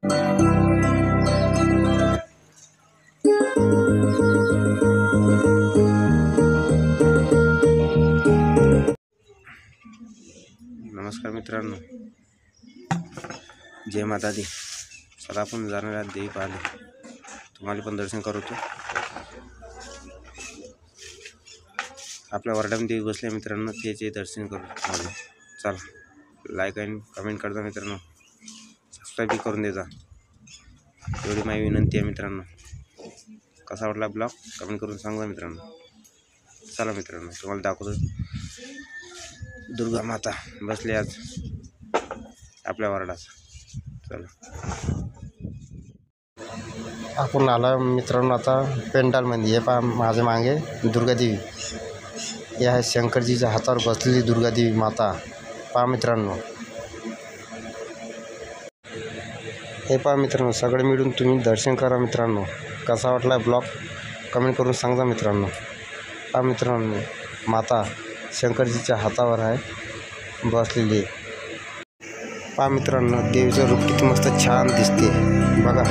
नमस्कार मित्रांनो, जय माता दी. चला आपण जाणार आहात देवी पाहायला. तुम्हाला पण दर्शन करतो. आपल्या वार्डामध्ये देवी बसल्या मित्रांनो, त्याचे दर्शन करू. चला, लाईक आणि कमेंट करता मित्रांनो, सबस्क्राईब बी करून देजा. एवढी माझी विनंती आहे मित्रांनो. कसा वाटला ब्लॉग कमेंट करून सांगा मित्रांनो. चला मित्रांनो, तुम्हाला दाखवतो दुर्गा माता बसले आज आपल्या वार्डात. चला, आपण आला मित्रांनो आता पेंडालमध्ये. हे पहा माझ्या मागे दुर्गादेवी. हे आहे शंकरजीच्या हातावर बसलेली दुर्गादेवी माता. पहा मित्रांनो, हे पहा मित्रांनो, सगळे मिळून तुम्ही दर्शन करा मित्रांनो. कसा वाटला ब्लॉग कमेंट करून सांगा मित्रांनो. पहा मित्रांनो, माता शंकरजीच्या हातावर आहे बसलेली. पहा मित्रांनो, देवीचं रूप किती मस्त छान दिसते बघा.